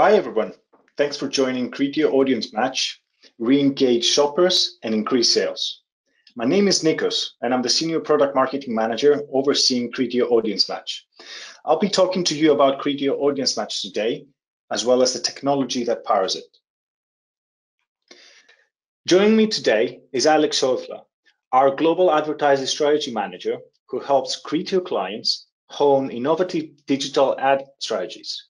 Hi everyone, thanks for joining Criteo Audience Match, re-engage shoppers and increase sales. My name is Nikos and I'm the Senior Product Marketing Manager overseeing Criteo Audience Match. I'll be talking to you about Criteo Audience Match today, as well as the technology that powers it. Joining me today is Alex Schäufler, our Global Advertising Strategy Manager, who helps Criteo clients hone innovative digital ad strategies.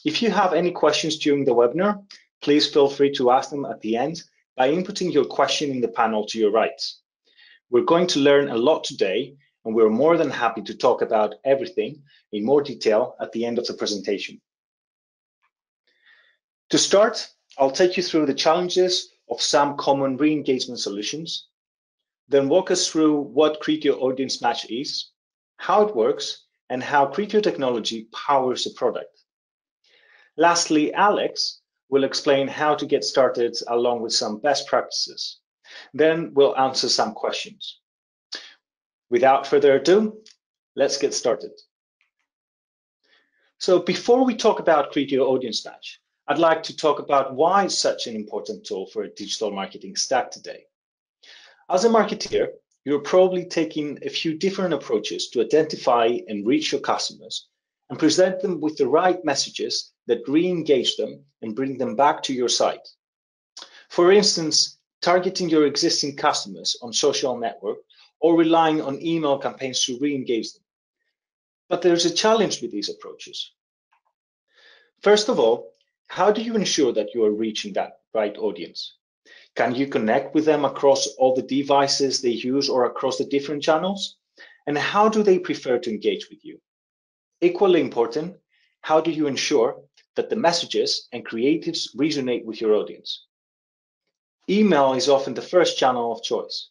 If you have any questions during the webinar, please feel free to ask them at the end by inputting your question in the panel to your right. We're going to learn a lot today, and we're more than happy to talk about everything in more detail at the end of the presentation. To start, I'll take you through the challenges of some common re-engagement solutions, then walk us through what Criteo Audience Match is, how it works, and how Criteo technology powers the product. Lastly, Alex will explain how to get started along with some best practices. Then we'll answer some questions. Without further ado, let's get started. So before we talk about Criteo Audience Match, I'd like to talk about why it's such an important tool for a digital marketing stack today. As a marketeer, you're probably taking a few different approaches to identify and reach your customers and present them with the right messages that re-engage them and bring them back to your site. For instance, targeting your existing customers on social network or relying on email campaigns to re-engage them. But there's a challenge with these approaches. First of all, how do you ensure that you are reaching that right audience? Can you connect with them across all the devices they use or across the different channels? And how do they prefer to engage with you? Equally important, how do you ensure that the messages and creatives resonate with your audience? Email is often the first channel of choice.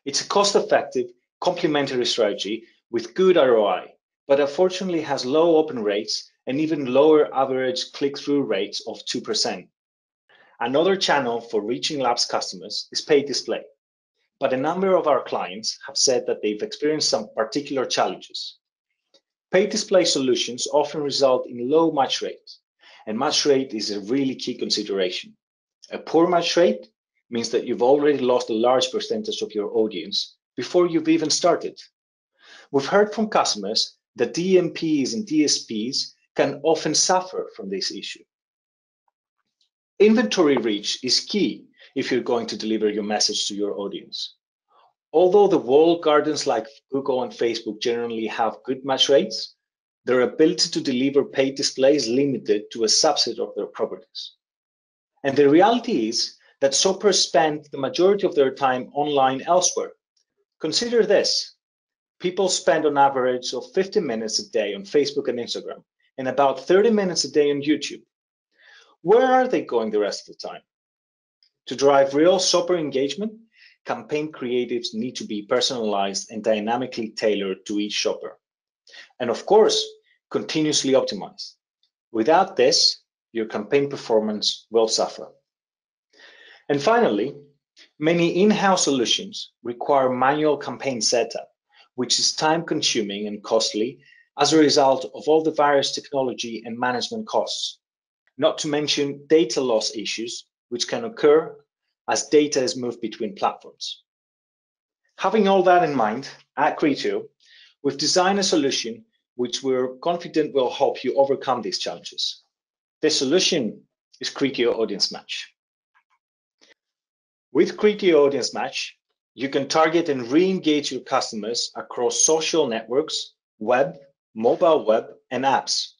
It's a cost-effective, complementary strategy with good ROI, but unfortunately has low open rates and even lower average click-through rates of 2%. Another channel for reaching lapsed customers is paid display, but a number of our clients have said that they've experienced some particular challenges. Paid display solutions often result in low match rate, and match rate is a really key consideration. A poor match rate means that you've already lost a large percentage of your audience before you've even started. We've heard from customers that DMPs and DSPs can often suffer from this issue. Inventory reach is key if you're going to deliver your message to your audience. Although the walled gardens like Google and Facebook generally have good match rates, their ability to deliver paid display is limited to a subset of their properties. And the reality is that shoppers spend the majority of their time online elsewhere. Consider this. People spend on average of 50 minutes a day on Facebook and Instagram, and about 30 minutes a day on YouTube. Where are they going the rest of the time? To drive real shopper engagement, campaign creatives need to be personalized and dynamically tailored to each shopper. And of course, continuously optimized. Without this, your campaign performance will suffer. And finally, many in-house solutions require manual campaign setup, which is time-consuming and costly as a result of all the various technology and management costs, not to mention data loss issues, which can occur as data is moved between platforms. Having all that in mind, at Criteo, we've designed a solution which we're confident will help you overcome these challenges. This solution is Criteo Audience Match. With Criteo Audience Match, you can target and re-engage your customers across social networks, web, mobile web, and apps.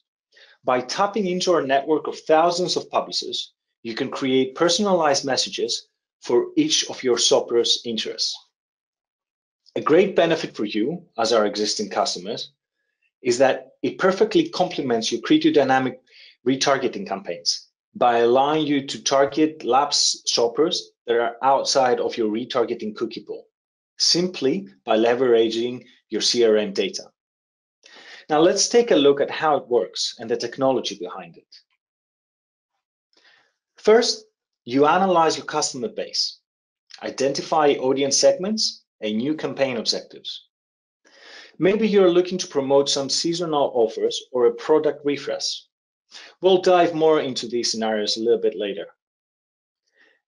By tapping into our network of thousands of publishers, you can create personalized messages for each of your shoppers' interests. A great benefit for you, as our existing customers, is that it perfectly complements your Criteo dynamic retargeting campaigns by allowing you to target lapsed shoppers that are outside of your retargeting cookie pool, simply by leveraging your CRM data. Now let's take a look at how it works and the technology behind it. First, you analyze your customer base, identify audience segments and new campaign objectives. Maybe you're looking to promote some seasonal offers or a product refresh. We'll dive more into these scenarios a little bit later.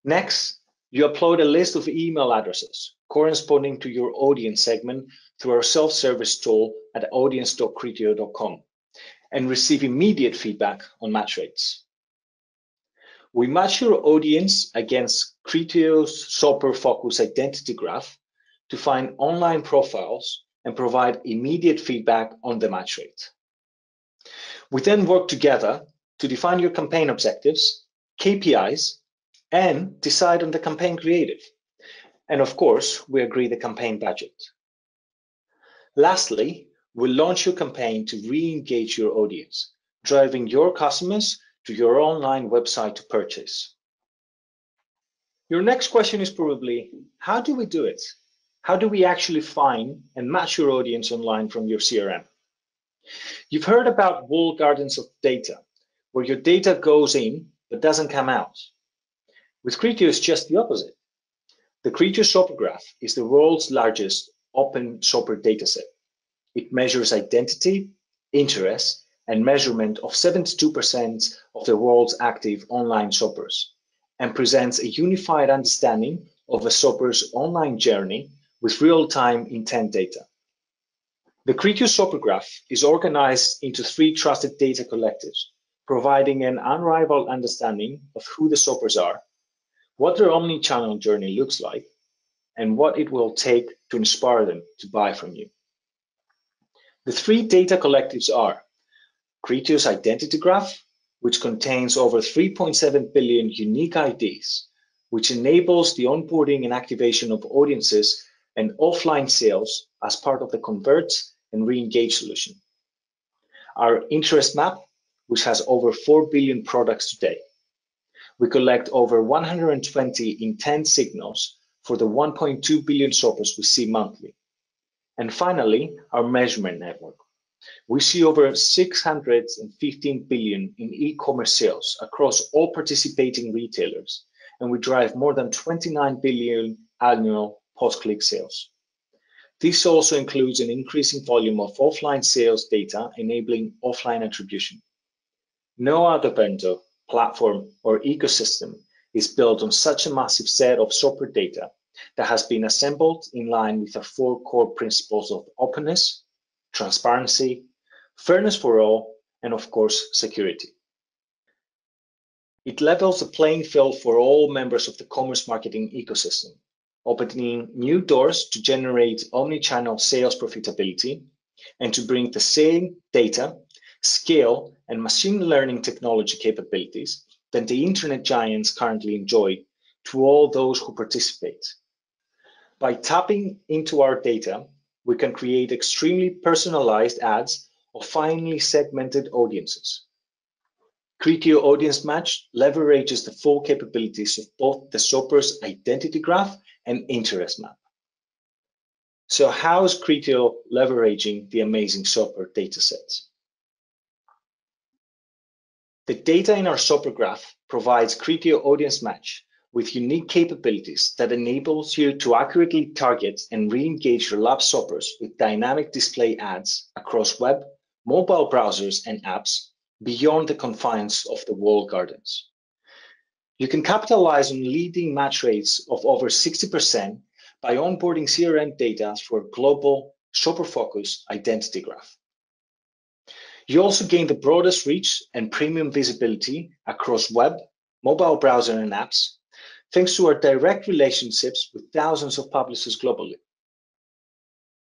Next, you upload a list of email addresses corresponding to your audience segment through our self-service tool at audience.criteo.com and receive immediate feedback on match rates. We match your audience against Criteo's Shopper Focus Identity Graph to find online profiles and provide immediate feedback on the match rate. We then work together to define your campaign objectives, KPIs, and decide on the campaign creative. And of course, we agree the campaign budget. Lastly, we launch your campaign to re-engage your audience, driving your customers to your online website to purchase. Your next question is probably, how do we do it? How do we actually find and match your audience online from your CRM? You've heard about walled gardens of data, where your data goes in but doesn't come out. With Criteo, it's just the opposite. The Criteo Shopper Graph is the world's largest open shopper dataset. It measures identity, interest, and measurement of 72% of the world's active online shoppers and presents a unified understanding of a shopper's online journey with real-time intent data. The Criteo Shopper Graph is organized into 3 trusted data collectives, providing an unrivaled understanding of who the shoppers are, what their omni-channel journey looks like, and what it will take to inspire them to buy from you. The 3 data collectives are Criteo's Identity Graph, which contains over 3.7 billion unique IDs, which enables the onboarding and activation of audiences and offline sales as part of the Convert and Re-engage solution. Our Interest Map, which has over 4 billion products today. We collect over 120 intent signals for the 1.2 billion shoppers we see monthly. And finally, our measurement network. We see over 615 billion in e-commerce sales across all participating retailers, and we drive more than 29 billion annual post-click sales. This also includes an increasing volume of offline sales data enabling offline attribution. No other vendor, platform, or ecosystem is built on such a massive set of shopper data that has been assembled in line with the 4 core principles of openness, transparency, fairness for all, and of course, security. It levels the playing field for all members of the commerce marketing ecosystem, opening new doors to generate omni-channel sales profitability and to bring the same data, scale, and machine learning technology capabilities that the internet giants currently enjoy to all those who participate. By tapping into our data, we can create extremely personalized ads of finely segmented audiences. Criteo Audience Match leverages the full capabilities of both the shopper's identity graph and interest map. So how is Criteo leveraging the amazing shopper datasets? The data in our shopper graph provides Criteo Audience Match with unique capabilities that enables you to accurately target and re-engage your lapsed shoppers with dynamic display ads across web, mobile browsers, and apps beyond the confines of the walled gardens. You can capitalize on leading match rates of over 60% by onboarding CRM data for a global shopper-focused identity graph. You also gain the broadest reach and premium visibility across web, mobile browser, and apps, thanks to our direct relationships with thousands of publishers globally.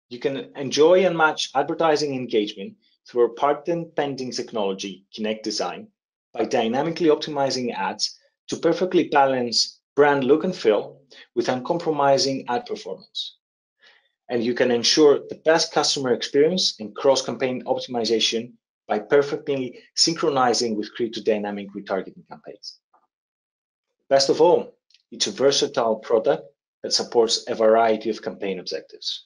You can enjoy and match advertising engagement through our patent-pending technology, Kinect Design, by dynamically optimizing ads to perfectly balance brand look and feel with uncompromising ad performance. And you can ensure the best customer experience and cross-campaign optimization by perfectly synchronizing with Criteo dynamic retargeting campaigns. Best of all, it's a versatile product that supports a variety of campaign objectives.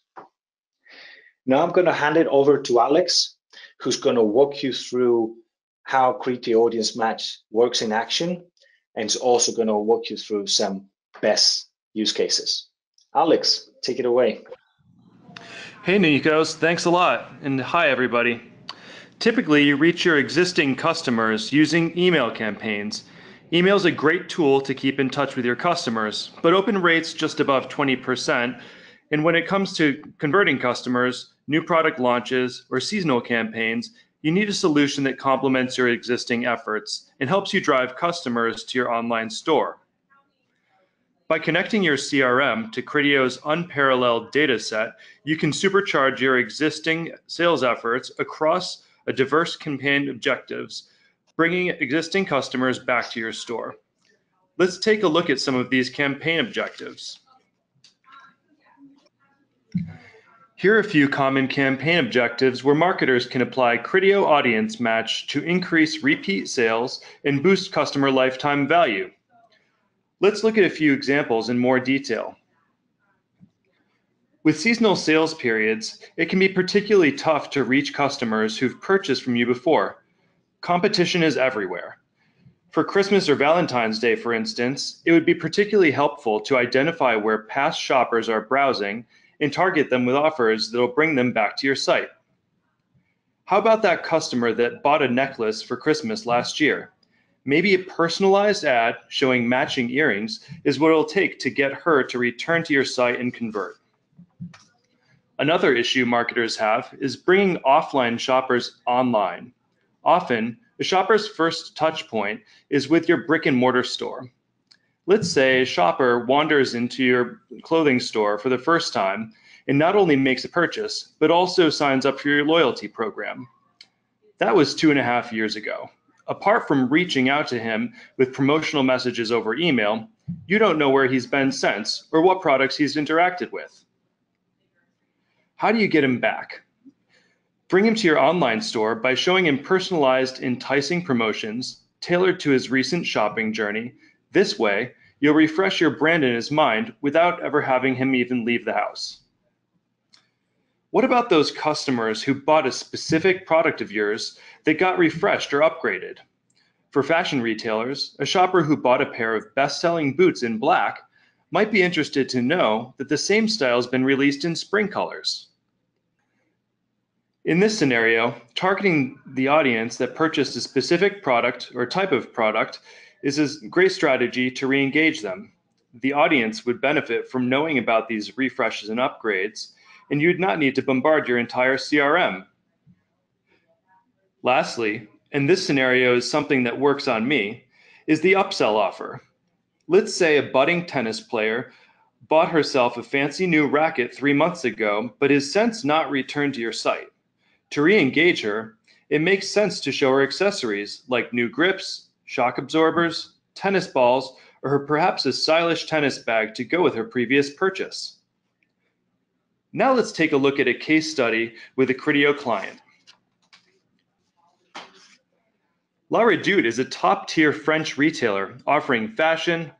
Now I'm going to hand it over to Alex, who's going to walk you through how Criteo Audience Match works in action, and is also going to walk you through some best use cases. Alex, take it away. Hey Nikos, thanks a lot, and hi everybody. Typically, you reach your existing customers using email campaigns. Email is a great tool to keep in touch with your customers, but open rates just above 20%. And when it comes to converting customers, new product launches, or seasonal campaigns, you need a solution that complements your existing efforts and helps you drive customers to your online store. By connecting your CRM to Criteo's unparalleled data set, you can supercharge your existing sales efforts across a diverse campaign objectives, bringing existing customers back to your store. Let's take a look at some of these campaign objectives. Here are a few common campaign objectives where marketers can apply Criteo Audience Match to increase repeat sales and boost customer lifetime value. Let's look at a few examples in more detail. With seasonal sales periods, it can be particularly tough to reach customers who've purchased from you before. Competition is everywhere. For Christmas or Valentine's Day, for instance, it would be particularly helpful to identify where past shoppers are browsing and target them with offers that will bring them back to your site. How about that customer that bought a necklace for Christmas last year? Maybe a personalized ad showing matching earrings is what it'll take to get her to return to your site and convert. Another issue marketers have is bringing offline shoppers online. Often, the shopper's first touch point is with your brick and mortar store. Let's say a shopper wanders into your clothing store for the first time and not only makes a purchase, but also signs up for your loyalty program. That was 2.5 years ago. Apart from reaching out to him with promotional messages over email, you don't know where he's been since or what products he's interacted with. How do you get him back? Bring him to your online store by showing him personalized, enticing promotions tailored to his recent shopping journey. This way, you'll refresh your brand in his mind without ever having him even leave the house. What about those customers who bought a specific product of yours that got refreshed or upgraded? For fashion retailers, a shopper who bought a pair of best-selling boots in black might be interested to know that the same style has been released in spring colors. In this scenario, targeting the audience that purchased a specific product or type of product is a great strategy to re-engage them. The audience would benefit from knowing about these refreshes and upgrades, and you'd not need to bombard your entire CRM. Lastly, and this scenario is something that works on me, is the upsell offer. Let's say a budding tennis player bought herself a fancy new racket 3 months ago, but has since not returned to your site. To re-engage her, it makes sense to show her accessories like new grips, shock absorbers, tennis balls, or perhaps a stylish tennis bag to go with her previous purchase. Now let's take a look at a case study with a Criteo client. La Redoute is a top-tier French retailer offering fashion,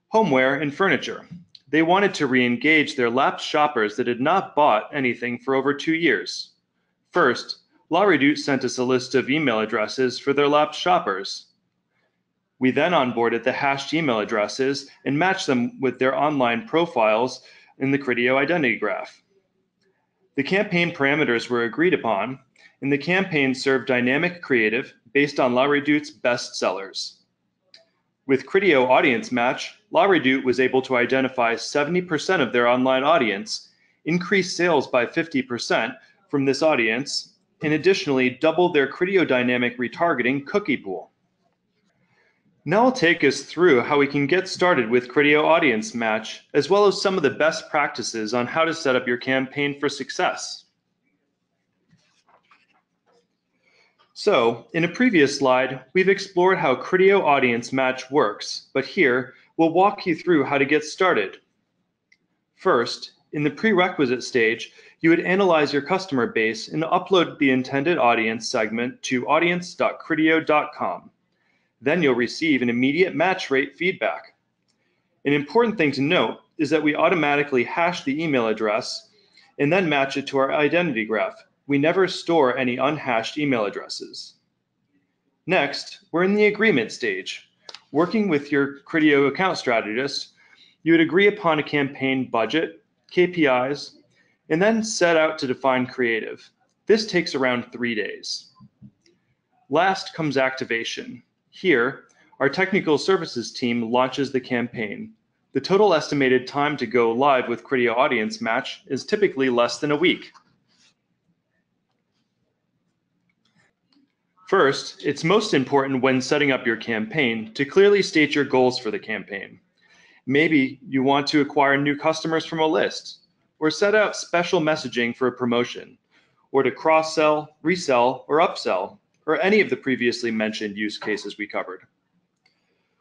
homeware, and furniture. They wanted to re-engage their lapsed shoppers that had not bought anything for over 2 years. First, La Redoute sent us a list of email addresses for their lapsed shoppers. We then onboarded the hashed email addresses and matched them with their online profiles in the Criteo Identity Graph. The campaign parameters were agreed upon, and the campaign served dynamic creative based on La Redoute's best sellers. With Criteo Audience Match, La Redoute was able to identify 70% of their online audience, increase sales by 50% from this audience, and additionally double their Criteo dynamic retargeting cookie pool. Now I'll take us through how we can get started with Criteo Audience Match, as well as some of the best practices on how to set up your campaign for success. So, in a previous slide, we've explored how Criteo Audience Match works, but here we'll walk you through how to get started. First, in the prerequisite stage, you would analyze your customer base and upload the intended audience segment to audience.criteo.com. Then you'll receive an immediate match rate feedback. An important thing to note is that we automatically hash the email address and then match it to our identity graph. We never store any unhashed email addresses. Next, we're in the agreement stage. Working with your Criteo account strategist, you would agree upon a campaign budget, KPIs, and then set out to define creative. This takes around 3 days. Last comes activation. Here, our technical services team launches the campaign. The total estimated time to go live with Criteo Audience Match is typically less than a week. First, it's most important when setting up your campaign to clearly state your goals for the campaign. Maybe you want to acquire new customers from a list, or set out special messaging for a promotion, or to cross-sell, resell, or upsell, or any of the previously mentioned use cases we covered.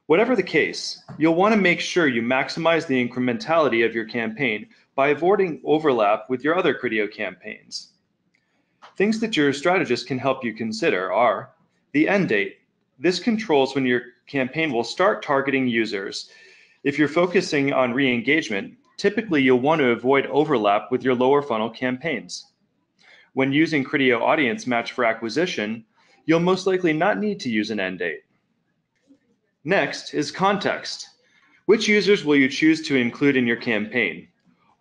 Whatever the case, you'll want to make sure you maximize the incrementality of your campaign by avoiding overlap with your other Criteo campaigns. Things that your strategist can help you consider are the end date. This controls when your campaign will start targeting users. If you're focusing on re-engagement, typically you'll want to avoid overlap with your lower funnel campaigns. When using Criteo Audience Match for acquisition, you'll most likely not need to use an end date. Next is context. Which users will you choose to include in your campaign?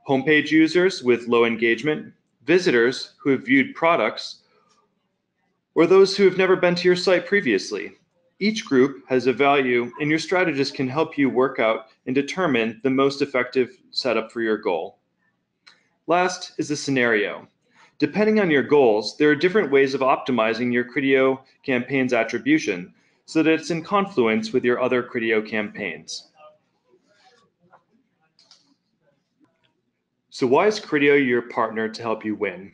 Homepage users with low engagement, visitors who have viewed products, or those who have never been to your site previously. Each group has a value, and your strategist can help you work out and determine the most effective setup for your goal. Last is the scenario. Depending on your goals, there are different ways of optimizing your Criteo campaign's attribution so that it's in confluence with your other Criteo campaigns. So why is Criteo your partner to help you win?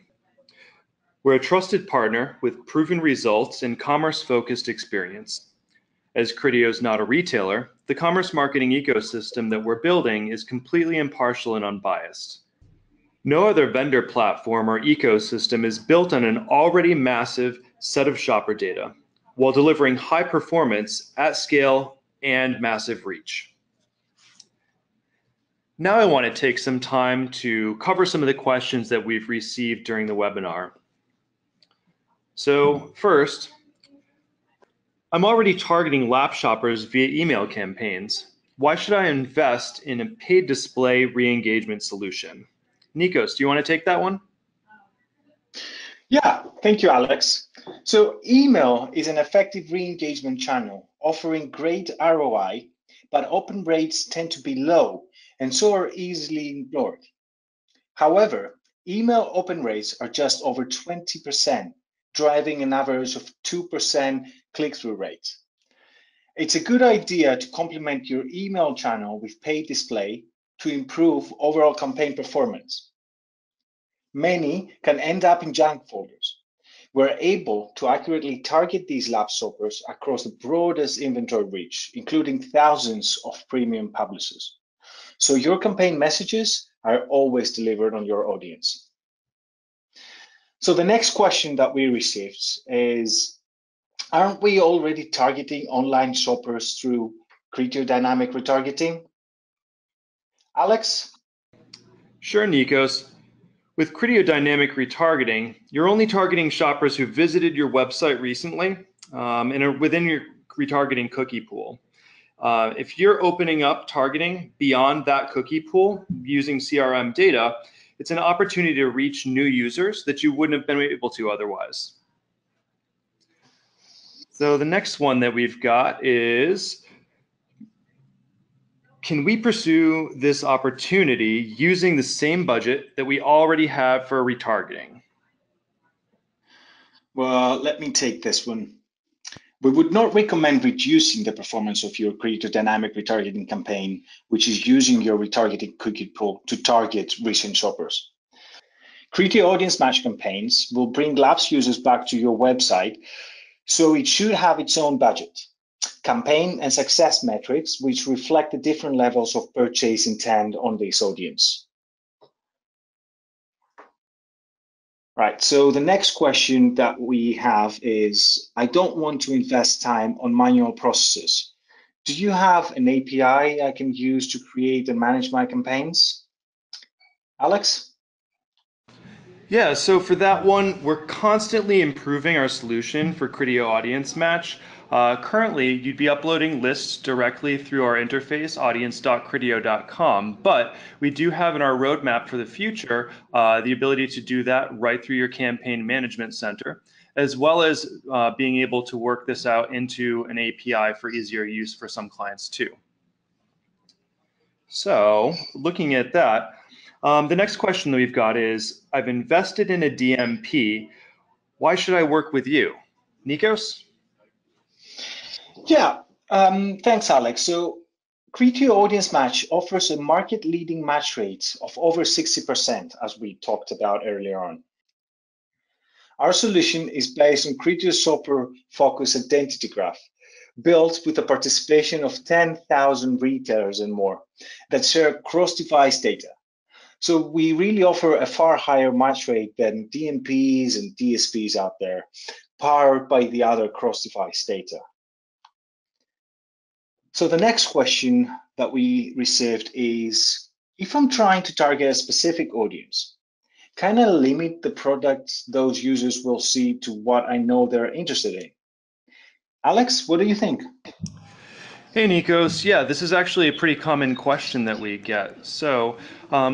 We're a trusted partner with proven results and commerce-focused experience. As Criteo is not a retailer, the commerce marketing ecosystem that we're building is completely impartial and unbiased. No other vendor platform or ecosystem is built on an already massive set of shopper data, while delivering high performance at scale and massive reach. Now I want to take some time to cover some of the questions that we've received during the webinar. So first, I'm already targeting lap shoppers via email campaigns. Why should I invest in a paid display re-engagement solution? Nikos, do you want to take that one? Yeah, thank you, Alex. So email is an effective re-engagement channel offering great ROI, but open rates tend to be low and so are easily ignored. However, email open rates are just over 20%, driving an average of 2% click-through rate. It's a good idea to complement your email channel with paid display to improve overall campaign performance. Many can end up in junk folders. We're able to accurately target these lap shoppers across the broadest inventory reach, including thousands of premium publishers. So your campaign messages are always delivered on your audience. So the next question that we received is, aren't we already targeting online shoppers through Criteo dynamic retargeting? Alex? Sure, Nikos. With Criteo dynamic retargeting, you're only targeting shoppers who visited your website recently and are within your retargeting cookie pool. If you're opening up targeting beyond that cookie pool using CRM data, it's an opportunity to reach new users that you wouldn't have been able to otherwise. So the next one that we've got is, can we pursue this opportunity using the same budget that we already have for retargeting? Well, let me take this one. We would not recommend reducing the performance of your Criteo dynamic retargeting campaign, which is using your retargeting cookie pool to target recent shoppers. Criteo Audience Match campaigns will bring lapsed users back to your website, so it should have its own budget, campaign and success metrics, which reflect the different levels of purchase intent on this audience. Right, so the next question that we have is, I don't want to invest time on manual processes. Do you have an API I can use to create and manage my campaigns? Alex? Yeah, so for that one, we're constantly improving our solution for Criteo Audience Match. Currently, you'd be uploading lists directly through our interface, audience.criteo.com, but we do have in our roadmap for the future the ability to do that right through your campaign management center. as well as being able to work this out into an API for easier use for some clients too. So looking at that, the next question that we've got is, I've invested in a DMP. Why should I work with you? Nikos? Yeah, thanks, Alex. So Criteo Audience Match offers a market-leading match rate of over 60%, as we talked about earlier on. Our solution is based on Criteo Shopper Focus Identity Graph, built with the participation of 10,000 retailers and more that share cross-device data. So we really offer a far higher match rate than DMPs and DSPs out there, powered by the other cross-device data. So the next question that we received is, if I'm trying to target a specific audience, can I limit the products those users will see to what I know they're interested in? Alex, what do you think? Hey Nikos, yeah, this is actually a pretty common question that we get. So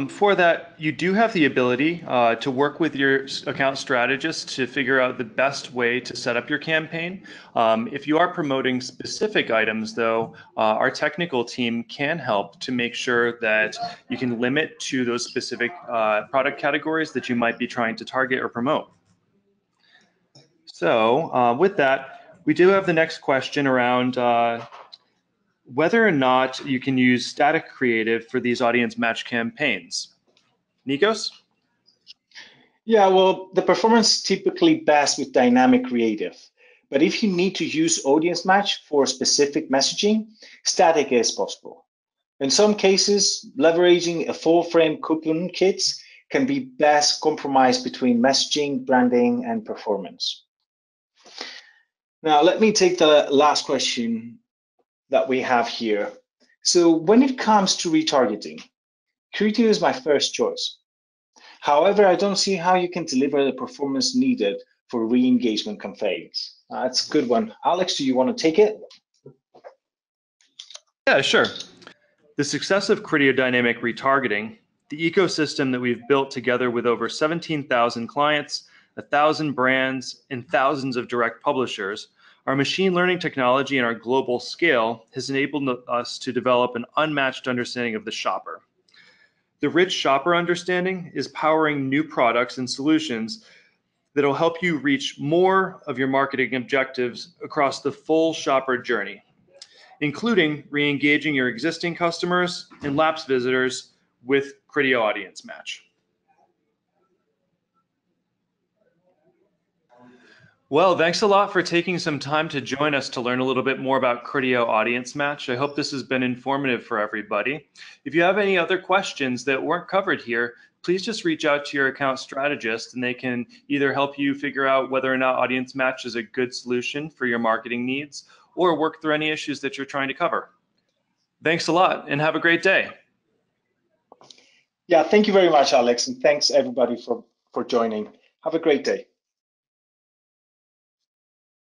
for that, you do have the ability to work with your account strategist to figure out the best way to set up your campaign. If you are promoting specific items though, our technical team can help to make sure that you can limit to those specific product categories that you might be trying to target or promote. So with that, we do have the next question around whether or not you can use static creative for these audience match campaigns. Nikos? Yeah, well, the performance is typically best with dynamic creative. But if you need to use audience match for specific messaging, static is possible. In some cases, leveraging a full frame coupon kits can be best compromise between messaging, branding, and performance. Now, let me take the last question that we have here. So when it comes to retargeting, Criteo is my first choice. However, I don't see how you can deliver the performance needed for re-engagement campaigns. That's a good one. Alex, do you want to take it? Yeah, sure. The success of Criteo Dynamic Retargeting, the ecosystem that we've built together with over 17,000 clients, 1,000 brands, and thousands of direct publishers, our machine learning technology and our global scale has enabled us to develop an unmatched understanding of the shopper. The rich shopper understanding is powering new products and solutions that will help you reach more of your marketing objectives across the full shopper journey, including re-engaging your existing customers and lapsed visitors with Criteo Audience Match. Well, thanks a lot for taking some time to join us to learn a little bit more about Criteo Audience Match. I hope this has been informative for everybody. If you have any other questions that weren't covered here, please just reach out to your account strategist and they can either help you figure out whether or not Audience Match is a good solution for your marketing needs or work through any issues that you're trying to cover. Thanks a lot and have a great day. Yeah, thank you very much, Alex, and thanks everybody for joining. Have a great day.